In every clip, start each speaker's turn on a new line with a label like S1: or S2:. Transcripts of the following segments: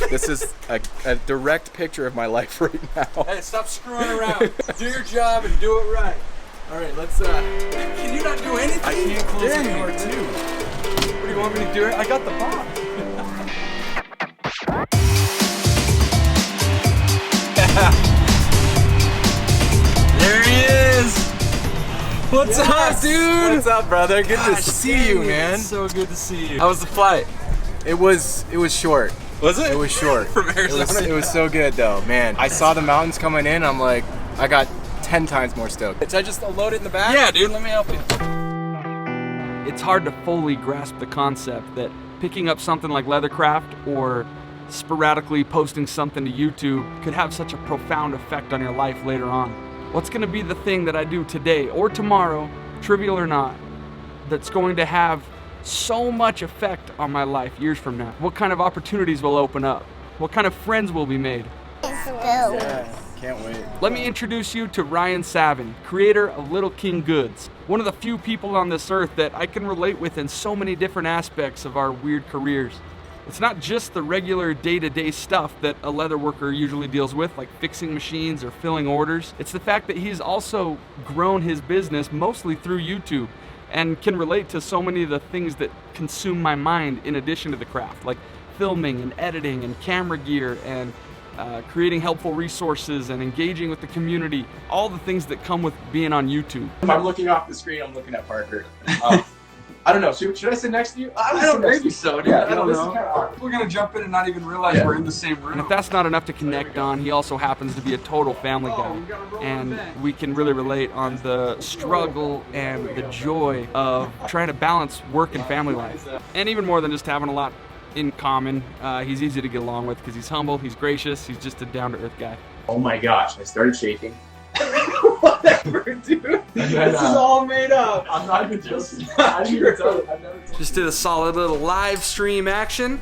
S1: This is a direct picture of my life right now.
S2: Hey, stop screwing around. Do your job and do it right.
S1: All right, let's.
S2: Can you not do anything?
S1: I can't close the door
S2: Dang.
S1: too.
S2: What do you want me to do? I got the box. There he is. What's up, dude?
S1: What's up, brother? Good to see you, man.
S2: It's so good to see you. How was the flight?
S1: It was short.
S2: Was it?
S1: It was short.
S2: From Arizona.
S1: It was so good though, man. I saw the mountains coming in. I'm like, I got 10 times more stoked. Should I just load it in the back?
S2: Yeah, dude. Let me help you. It's hard to fully grasp the concept that picking up something like leathercraft or sporadically posting something to YouTube could have such a profound effect on your life later on. What's going to be the thing that I do today or tomorrow, trivial or not, that's going to have so much effect on my life years from now? What kind of opportunities will open up? What kind of friends will be made?
S1: Yeah, can't wait.
S2: Let me introduce you to Ryan Savin, creator of Little King Goods. One of the few people on this earth that I can relate with in so many different aspects of our weird careers. It's not just the regular day-to-day stuff that a leather worker usually deals with, like fixing machines or filling orders. It's the fact that he's also grown his business mostly through YouTube and can relate to so many of the things that consume my mind in addition to the craft, like filming and editing and camera gear and creating helpful resources and engaging with the community, all the things that come with being on YouTube.
S1: If I'm looking off the screen, I'm looking at Parker. I don't know. Should I sit next to you?
S2: I don't maybe so, dude.
S1: Yeah,
S2: I don't
S1: this
S2: know.
S1: is kind of awkward.
S2: We're gonna jump in and not even realize we're in the same room. And if that's not enough to connect on, he also happens to be a total family guy. And we can really relate on the struggle and the joy of trying to balance work and family life. And even more than just having a lot in common, he's easy to get along with because he's humble, he's gracious, he's just a down-to-earth guy.
S1: Oh my gosh, I started shaking. Whatever, dude. This is all made up. I'm not even joking. I didn't even tell you. I've never told you.
S2: Just did a solid little live stream action.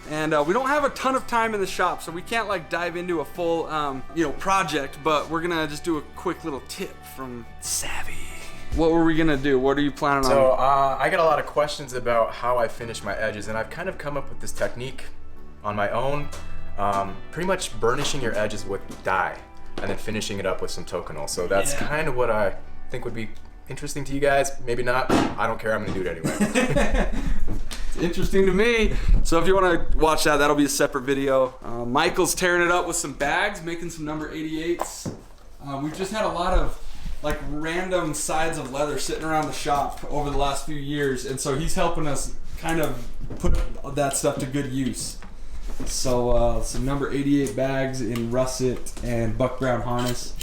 S2: And we don't have a ton of time in the shop, so we can't like dive into a full project, but we're gonna just do a quick little tip from Savvy. What were we gonna do? What are you planning on?
S1: So I got a lot of questions about how I finish my edges, and I've kind of come up with this technique on my own. Pretty much burnishing your edges with dye and then finishing it up with some toconol. So that's kind of what I think would be interesting to you guys. Maybe not. I don't care. I'm gonna do it anyway.
S2: It's interesting to me. So if you want to watch that, that'll be a separate video. Michael's tearing it up with some bags, making some number 88s. We've just had a lot of like random sides of leather sitting around the shop over the last few years, and so he's helping us kind of put that stuff to good use. So some number 88 bags in russet and buck brown harness,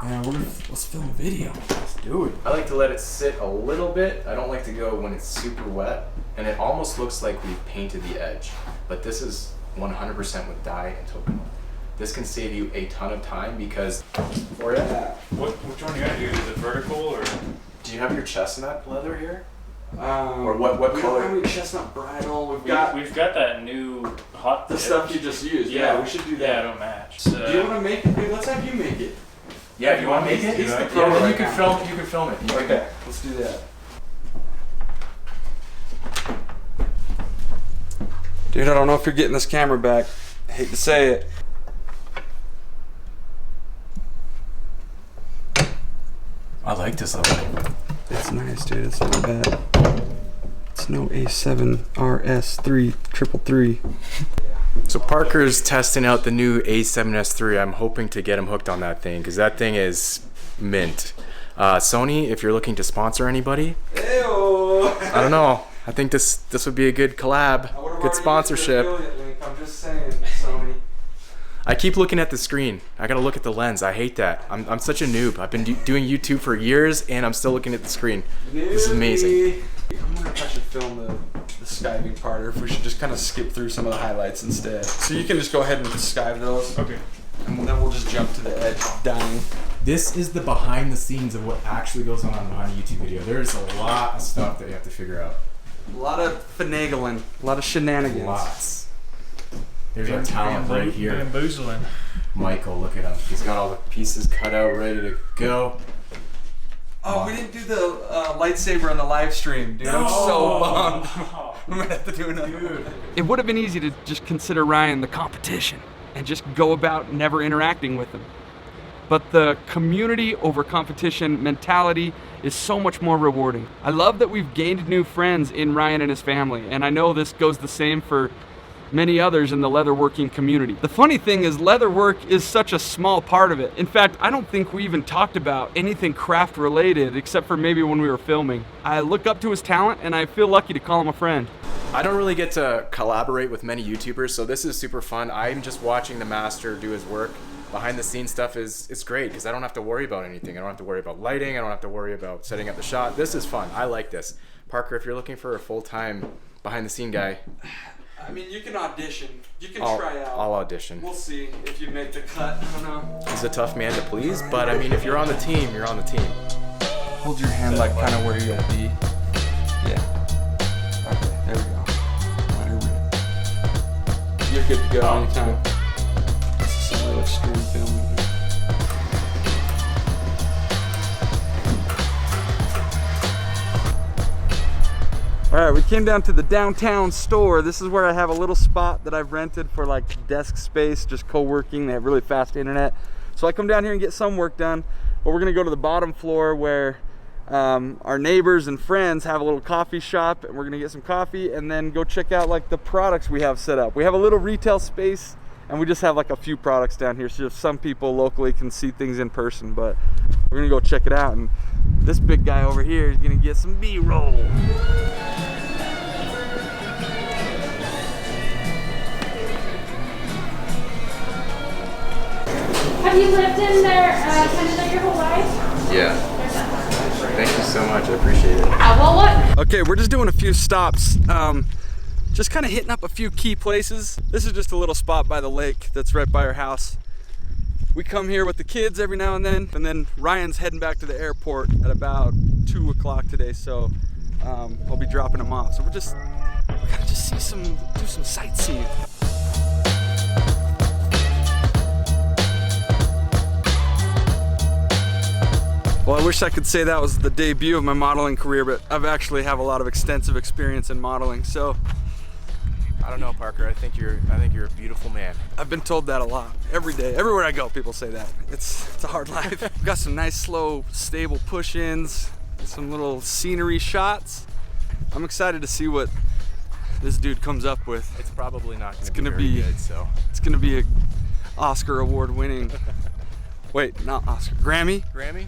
S2: and let's film a video. Let's do it.
S1: I like to let it sit a little bit. I don't like to go when it's super wet, and it almost looks like we painted the edge. But this is 100% with dye and toconol. This can save you a ton of time because,
S3: Which one you gotta do? Is it vertical or?
S1: do you have your chestnut leather here?
S2: Or
S1: what
S2: we
S1: color?
S2: don't have any chestnut bridle.
S3: We've got that new hot.
S2: The stuff you just used. Yeah, we should do that.
S3: Yeah, it'll match.
S2: Do you want to make it, dude? Let's have you make it.
S1: Yeah, if you want to make it,
S2: He's the
S1: yeah,
S2: pro
S1: then
S2: right
S1: you can
S2: now.
S1: film. You can film it.
S2: Okay, let's do that. Dude, I don't know if you're getting this camera back. I hate to say it.
S1: I like this leather.
S2: It's nice, dude. It's not bad. It's no A7 RS3 333.
S1: So Parker's testing out the new A7S III. I'm hoping to get him hooked on that thing because that thing is mint. Sony, if you're looking to sponsor anybody,
S2: Ew.
S1: I don't know. I think this would be a good collab, good sponsorship.
S2: I'm just saying, Sony.
S1: I keep looking at the screen. I gotta look at the lens. I hate that. I'm such a noob. I've been doing YouTube for years and I'm still looking at the screen. This is amazing.
S2: I'm wondering if I should film the skiving part, or if we should just kind of skip through some of the highlights instead. So you can just go ahead and skive those.
S3: Okay.
S2: And then we'll just jump to the edge dyeing.
S1: This is the behind the scenes of what actually goes on behind a YouTube video. There's a lot of stuff that you have to figure out.
S2: A lot of finagling, a lot of shenanigans.
S1: Lots. There's our talent right here.
S3: Bamboozling.
S1: Michael, look at him. He's got all the pieces cut out, ready to go.
S2: Oh, we didn't do the lightsaber on the live stream, dude. I'm so bummed. We might have to do another one. It would have been easy to just consider Ryan the competition and just go about never interacting with him. But the community over competition mentality is so much more rewarding. I love that we've gained new friends in Ryan and his family, and I know this goes the same for many others in the leatherworking community. The funny thing is leatherwork is such a small part of it. In fact, I don't think we even talked about anything craft related except for maybe when we were filming. I look up to his talent and I feel lucky to call him a friend.
S1: I don't really get to collaborate with many YouTubers, so this is super fun. I'm just watching the master do his work. Behind the scenes stuff it's great because I don't have to worry about anything. I don't have to worry about lighting. I don't have to worry about setting up the shot. This is fun. I like this. Parker, if you're looking for a full-time behind the scene guy,
S2: I mean, you can audition. You can
S1: try out. I'll audition.
S2: We'll see if you make the cut. I don't know.
S1: He's a tough man to please, but I mean, if you're on the team, you're on the team.
S2: Hold your hand like kind of where you'll be. Yeah. Okay, there we go. Let her rip. You're good to go anytime. This is some real extreme filming here. Alright, we came down to the downtown store. This is where I have a little spot that I've rented for like desk space, just co-working. They have really fast internet. So I come down here and get some work done, but we're gonna go to the bottom floor where our neighbors and friends have a little coffee shop, and we're gonna get some coffee and then go check out like the products we have set up. We have a little retail space and we just have like a few products down here, so some people locally can see things in person, but we're gonna go check it out. And this big guy over here is gonna get some B-roll.
S4: Have you lived in there Canada your whole life?
S1: Yeah. Thank you so much. I appreciate it.
S4: Well, what?
S2: Okay, we're just doing a few stops. Just kind of hitting up a few key places. This is just a little spot by the lake that's right by our house. We come here with the kids every now and then Ryan's heading back to the airport at about 2 o'clock today, so I'll be dropping him off. So we're gonna just do some sightseeing. Well, I wish I could say that was the debut of my modeling career, but I've actually have a lot of extensive experience in modeling, so.
S1: I don't know, Parker. I think you're a beautiful man.
S2: I've been told that a lot. Every day, everywhere I go, people say that. It's a hard life. We've got some nice, slow, stable push-ins, some little scenery shots. I'm excited to see what this dude comes up with.
S1: It's probably not gonna be very good, so.
S2: It's gonna be a Oscar award-winning. Wait, not Oscar. Grammy?
S1: Grammy?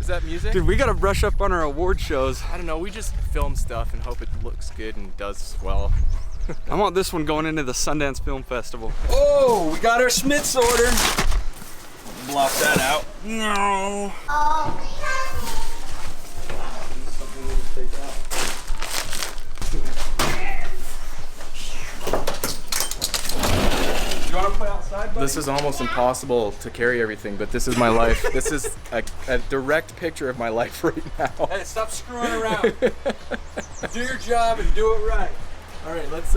S1: Is that music?
S2: Dude, we gotta brush up on our award shows.
S1: I don't know, we just film stuff and hope it looks good and does well.
S2: I want this one going into the Sundance Film Festival. Oh, we got our Smith's order. Block that out. No. You want to play outside, buddy?
S1: This is almost impossible to carry everything, but this is my life. This is a direct picture of my life right now.
S2: Hey, stop screwing around. Do your job and do it right.
S1: All right, let's.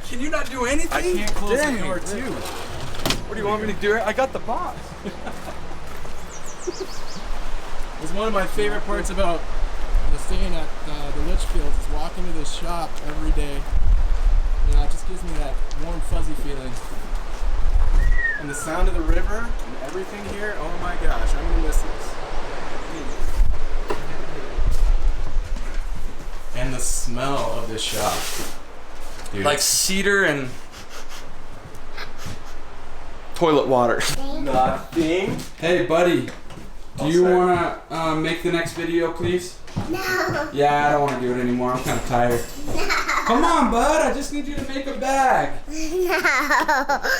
S2: Can you not do anything?
S1: I can't close
S2: Dang.
S1: the door too.
S2: What do you want me to do? I got the box.
S5: It's one of my favorite parts about staying at the Litchfields is walking to this shop every day. You know, it just gives me that warm, fuzzy feeling. And the sound of the river and everything here, oh my gosh, I'm gonna miss this. And the smell of this shop. Dude,
S2: Like cedar and toilet water.
S5: nothing.
S2: Hey, buddy. Do you want to make the next video, please?
S6: No.
S2: Yeah, I don't want to do it anymore. I'm kind of tired.
S6: No.
S2: Come on, bud. I just need you to make a bag.
S6: No.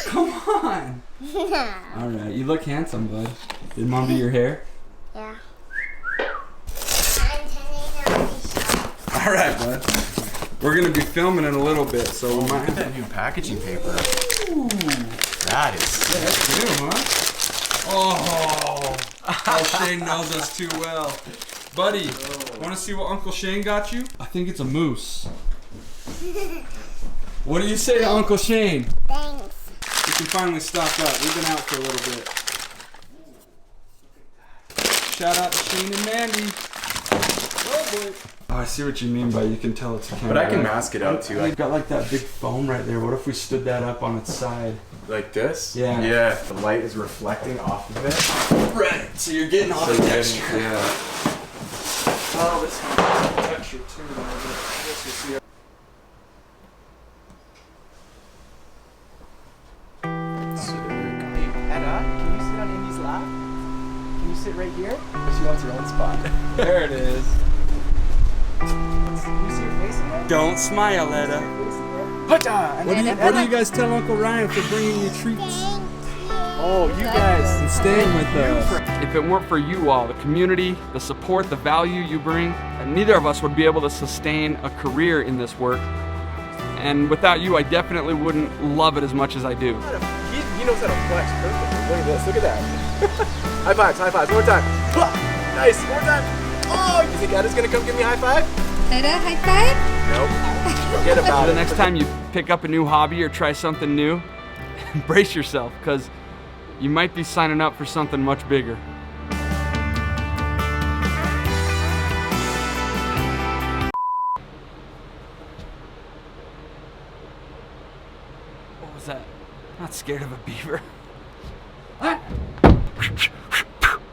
S2: Come on.
S6: No.
S2: All right. You look handsome, bud. Did Mom do your hair?
S6: Yeah. I'm turning on the shop.
S2: All right, bud. We're going to be filming in a little bit, so we might
S1: look at that new packaging paper.
S2: Ooh.
S1: That is.
S2: Yeah, that's new, huh? Oh, Shane knows us too well. Buddy, want to see what Uncle Shane got you? I think it's a moose. What do you say to Uncle Shane?
S6: Thanks.
S2: We can finally stock up. We've been out for a little bit. Shout out to Shane and Mandy. Oh boy. Oh, I see what you mean by you can tell it's a camera.
S1: But I can mask it out too.
S2: You've got like that big foam right there. What if we stood that up on its side?
S1: Like this?
S2: Yeah.
S1: Yeah, the light is reflecting off of it.
S2: Right. So you're getting all
S1: So
S2: the
S1: you're getting-
S2: texture.
S1: yeah.
S2: Oh, this has texture too. I guess you'll see.
S5: Anna, can you sit on Indy's lap? Can you sit right here? She wants her own spot.
S2: There it is.
S5: Can you see her face in there?
S2: Don't smile, Etta.
S5: What do you guys tell Uncle Ryan for bringing you treats? Oh, you guys, and staying with us.
S2: If it weren't for you all, the community, the support, the value you bring, neither of us would be able to sustain a career in this work. And without you, I definitely wouldn't love it as much as I do.
S5: He knows how to flex perfectly. Look at this. Look at that. High fives. High fives. One more time. Nice. One more time. Oh, you think Etta's gonna come give me a high five?
S6: Etta, high five?
S5: Nope. Forget about
S2: The
S5: it.
S2: next time you pick up a new hobby or try something new, brace yourself, because you might be signing up for something much bigger. What was that? I'm not scared of a beaver. What?